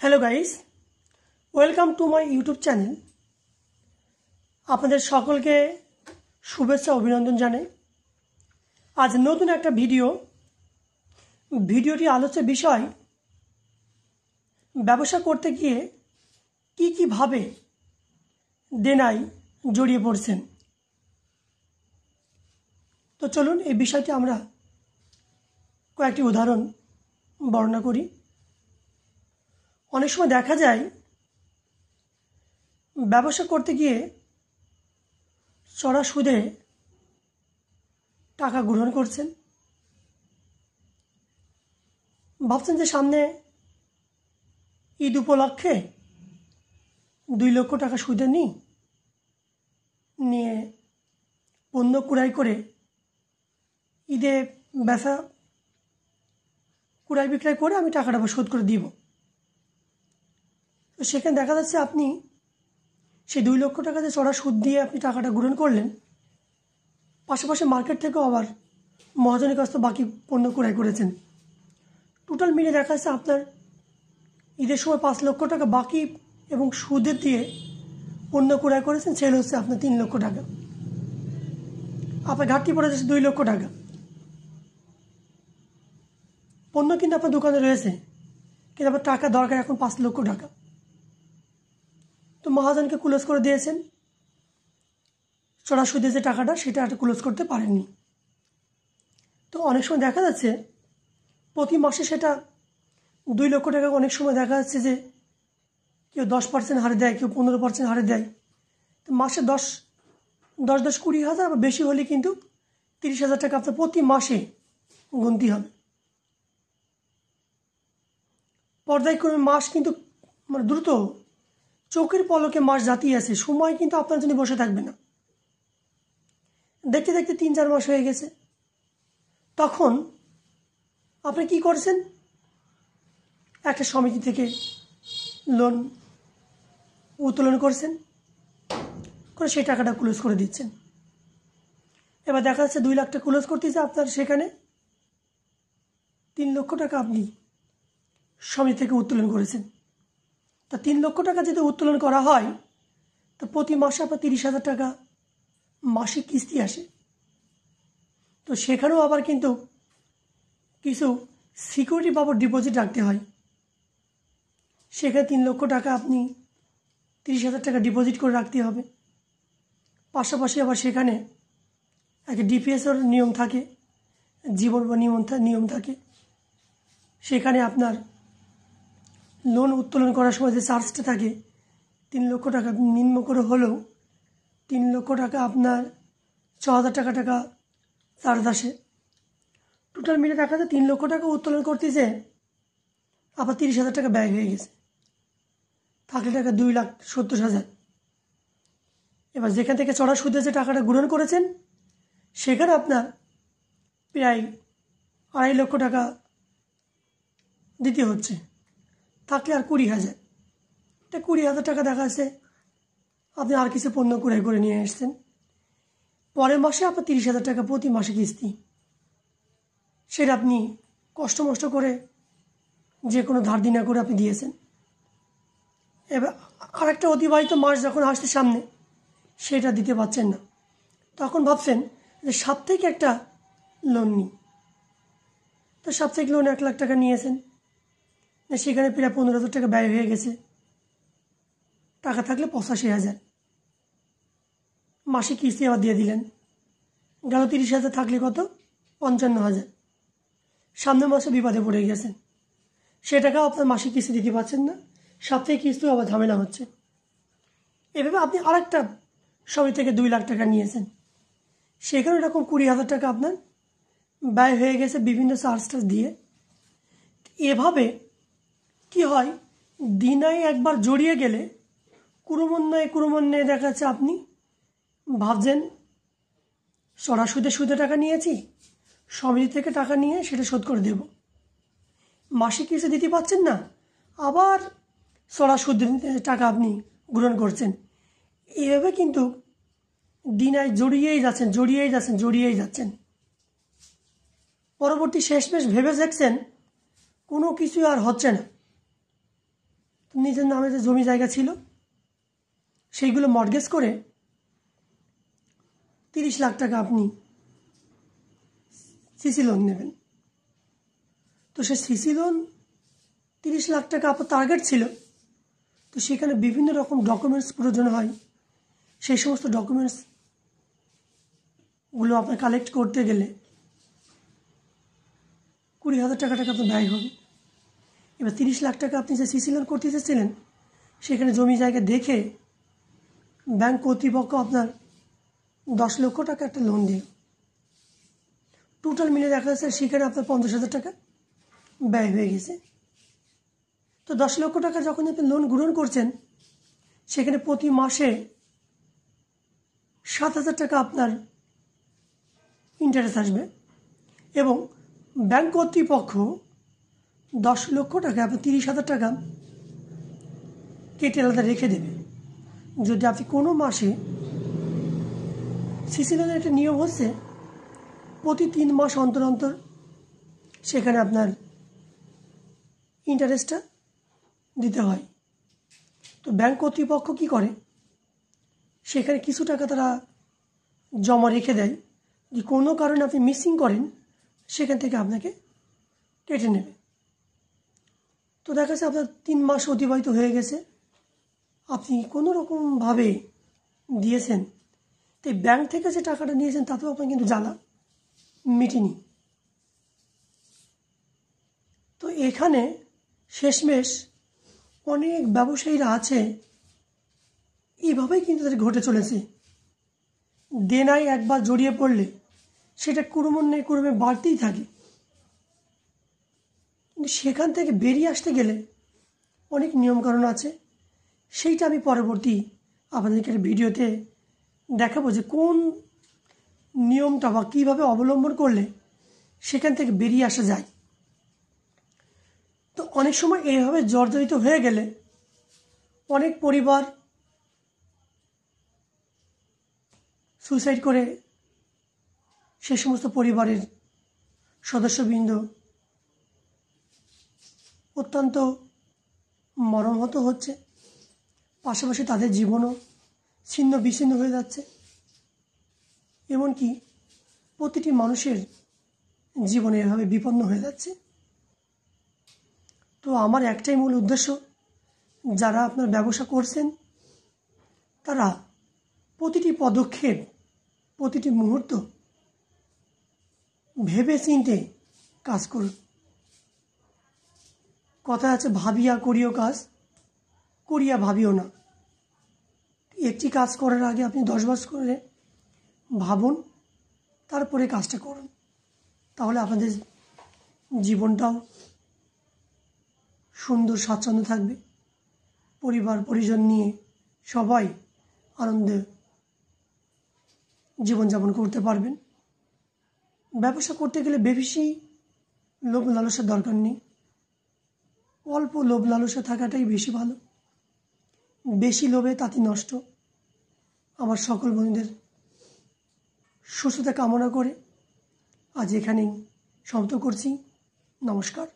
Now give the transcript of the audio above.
Hello guys, welcome to my YouTube channel. আপনাদের সকলকে শুভেচ্ছা অভিনন্দন জানাই। আজ নতুন একটা ভিডিওটি আলোচ্য বিষয় ব্যবসা করতে গিয়ে কীভাবে দেনায় জড়িয়ে পড়ছেন। তো চলুন এই বিষয়টি আমরা কয়েকটি উদাহরণ বর্ণনা করি। অনেক সময় দেখা যায় ব্যবসা করতে গিয়ে চড়া সুদে টাকা গ্রহণ করছেন। ভাবছেন যে সামনে ঈদ উপলক্ষে 2 লক্ষ টাকা সুদে নিয়ে পণ্য ক্রয় করে ঈদে ক্রয় বিক্রয় করে আমি টাকাটা শোধ করে দিব। তো সেখানে দেখা যাচ্ছে আপনি সেই 2 লক্ষ টাকা যে চড়া সুদ দিয়ে আপনি টাকাটা গ্রহণ করলেন, পাশাপাশি মার্কেট থেকেও আবার মহাজনের কাছ থেকে বাকি পণ্য ক্রয় করেছেন। টোটাল মিলে দেখা যাচ্ছে আপনার ঈদের সময় 5 লক্ষ টাকা বাকি এবং সুদে দিয়ে পণ্য ক্রয় করেছেন, সেল হচ্ছে আপনার 3 লক্ষ টাকা। আপনার ঘাটতি পড়ে যাচ্ছে 2 লক্ষ টাকা। পণ্য কিন্তু আপনার দোকানে রয়েছে, কিন্তু আপনার টাকা দরকার এখন 5 লক্ষ টাকা। তো মহাজনকে ক্লোজ করে দিয়েছেন, চড়া সুদে যে টাকাটা সেটা ক্লোজ করতে পারেননি। তো অনেক সময় দেখা যাচ্ছে প্রতি মাসে সেটা 2 লক্ষ টাকা, অনেক সময় দেখা যাচ্ছে যে কেউ 10% হারে দেয়, কেউ 15% হারে দেয়। তো মাসে 20 হাজার বা বেশি হলে কিন্তু 30,000 টাকা আপনার প্রতি মাসে গুনতে হবে। পর্যায়ক্রমে মাস কিন্তু দ্রুত চোখের পলকে মাস জাতিয়ে আছে। সময় কিন্তু আপনার জন্য বসে থাকবে না। দেখতে দেখতে 3-4 মাস হয়ে গেছে। তখন আপনি কি করছেন? একটা সমিতি থেকে লোন উত্তোলন করছেন, করে সেই টাকাটা ক্লোজ করে দিচ্ছেন। এবার দেখা যাচ্ছে 2 লাখ টাকা ক্লোজ করতেছে আপনার, সেখানে 3 লক্ষ টাকা আপনি সমিতি থেকে উত্তোলন করেছেন। তা 3 লক্ষ টাকা যদি উত্তোলন করা হয়, তো প্রতি মাসে আপনার 30,000 টাকা মাসিক কিস্তি আসে। তো সেখানেও আবার কিন্তু কিছু সিকিউরিটি বাবদ ডিপোজিট রাখতে হয়। সেখানে 3 লক্ষ টাকা আপনি 30,000 টাকা ডিপোজিট করে রাখতে হবে। পাশাপাশি আবার সেখানে একটা ডিপিএসের নিয়ম থাকে, জীবন বা নিয়ম থাকে। সেখানে আপনার লোন উত্তোলন করার সময় যে চার্জটা থাকে 3 লক্ষ টাকা, নিম্ন করে হলেও 3 লক্ষ টাকা আপনার 6,000 টাকা চার্জ আসে। টোটাল মিলে দেখা যায় 3 লক্ষ টাকা উত্তোলন করতেছে, আবার 30,000 টাকা ব্যয় হয়ে গেছে, থাকলে টাকা 2,70,000। এবার যেখান থেকে চড়া সুদে যে টাকাটা গ্রহণ করেছেন, সেখানে আপনার প্রায় 2.5 লক্ষ টাকা দিতে হচ্ছে, থাকলে আর 20,000। এটা 20,000 টাকা দেখা যাচ্ছে আপনি আর কিছু পণ্য ক্রয় করে নিয়ে এসছেন। পরের মাসে আপনার 30,000 টাকা প্রতি মাসে কিস্তি, সেটা আপনি কষ্ট মষ্ট করে যে কোনো ধার দিনা করে আপনি দিয়েছেন। এবার আরেকটা অতিবাহিত মাস যখন আসছে সামনে, সেটা দিতে পারছেন না, তখন ভাবছেন যে সাপ্তাহিক একটা লোন নিই। তো সাপ্তাহিক লোন 1 লাখ টাকা নিয়েছেন, সেখানে প্রায় 15,000 টাকা ব্যয় হয়ে গেছে, টাকা থাকলে 85,000। মাসিক কিস্তি আবার দিয়ে দিলেন, গেল 30,000, থাকলে কত? 55,000। সামনের মাসে বিপদে পড়ে গেছেন, সে টাকাও আপনার মাসিক কিস্তি দিতে পারছেন না, সাপ্তাহিক কিস্তিও আবার ঝামেলা হচ্ছে। এভাবে আপনি আরেকটা সমিতি থেকে 2 লাখ টাকা নিয়েছেন, সেখানে এরকম 20,000 টাকা আপনার ব্যয় হয়ে গেছে বিভিন্ন চার্জ দিয়ে। এভাবে কি হয়, দিনায় একবার জড়িয়ে গেলে ক্রমান্বয়ে দেখা যাচ্ছে আপনি ভাবছেন চড়া সুদে টাকা নিয়েছি, সমিতি থেকে টাকা নিয়ে সেটা শোধ করে দেব। মাসিক কিস্তি দিতে পারছেন না, আবার চড়া সুদের টাকা আপনি গ্রহণ করছেন। এভাবে কিন্তু দিনায় জড়িয়েই যাচ্ছেন। পরবর্তী শেষমেশ ভেবে দেখছেন কোনো কিছু আর হচ্ছে না, নিজের নামে যে জমি জায়গা ছিল সেইগুলো মর্টগেজ করে 30 লাখ টাকা আপনি সিসি লোন নেবেন। তো সে সিসি লোন 30 লাখ টাকা আপনার টার্গেট ছিল, তো সেখানে বিভিন্ন রকম ডকুমেন্টস প্রয়োজন হয়। সেই সমস্ত ডকুমেন্টসগুলো আপনার কালেক্ট করতে গেলে 20,000 টাকা আপনার ব্যয় হবে। এবার 30 লাখ টাকা আপনি যে সিসি লোন করতে চেয়েছিলেন সেখানে জমি জায়গা দেখে ব্যাংক কর্তৃপক্ষ আপনার 10 লক্ষ টাকা একটা লোন দিল। টোটাল মিলে দেখা যাচ্ছে সেখানে আপনার 50,000 টাকা ব্যয় হয়ে গেছে। তো 10 লক্ষ টাকা যখন আপনি লোন গ্রহণ করছেন সেখানে প্রতি মাসে 7,000 টাকা আপনার ইন্টারেস্ট আসবে এবং ব্যাংক কর্তৃপক্ষ 10 লক্ষ টাকা আপনার 30,000 টাকা কেটে আলাদা রেখে দেবে। যদি আপনি কোনো মাসে সিসি লোনের একটা নিয়ম হচ্ছে প্রতি 3 মাস অন্তর অন্তর সেখানে আপনার ইন্টারেস্টটা দিতে হয়। তো ব্যাংক কর্তৃপক্ষ কী করে, সেখানে কিছু টাকা তারা জমা রেখে দেয়, যে কোনো কারণে আপনি মিসিং করেন সেখান থেকে আপনাকে কেটে নেবে। তো দেখা যাচ্ছে আপনার 3 মাস অতিবাহিত হয়ে গেছে, আপনি কোনো রকমভাবে দিয়েছেন, তো ব্যাংক থেকে যে টাকাটা নিয়েছেন তাতেও আপনার কিন্তু জ্বালা মিটেনি। তো এখানে শেষমেশ অনেক ব্যবসায়ীরা আছে এইভাবেই কিন্তু তাদের ঘটে চলেছে। দেনায় একবার জড়িয়ে পড়লে সেটা ক্রমে বাড়তেই থাকে, কিন্তু সেখান থেকে বেরিয়ে আসতে গেলে অনেক নিয়মকানুন আছে। সেইটা আমি পরবর্তী আপনাদেরকে ভিডিওতে দেখাবো যে কোন নিয়মটা বা কীভাবে অবলম্বন করলে সেখান থেকে বেরিয়ে আসা যায়। তো অনেক সময় এইভাবে জর্জরিত হয়ে গেলে অনেক পরিবার সুইসাইড করে সে সমস্ত পরিবারের সদস্যবৃন্দ অত্যন্ত মর্মাহত হচ্ছে, পাশাপাশি তাদের জীবনও ছিন্ন বিচ্ছিন্ন হয়ে যাচ্ছে, এমনকি প্রতিটি মানুষের জীবনে এভাবে বিপন্ন হয়ে যাচ্ছে। তো আমার একটাই মূল উদ্দেশ্য, যারা আপনার ব্যবসা করছেন তারা প্রতিটি পদক্ষেপ প্রতিটি মুহূর্ত ভেবে চিন্তে কাজ করুন। কথা আছে, ভাবিয়া করিও কাজ, করিয়া ভাবিও না। একটি কাজ করার আগে আপনি 10 বার করে ভাবুন, তারপরে কাজটা করুন, তাহলে আপনাদের জীবনটাও সুন্দর স্বাচ্ছন্দ্য থাকবে। পরিবার পরিজন নিয়ে সবাই আনন্দে জীবনযাপন করতে পারবেন। ব্যবসা করতে গেলে বেশি লোভ লালসার দরকার নেই, অল্প লোভ লালসা থাকাটাই বেশি ভালো। বেশি লোভে তাতে নষ্ট। আমার সকল বন্ধুদের সুস্থতা কামনা করে আজ এখানেই সমাপ্ত করছি। নমস্কার।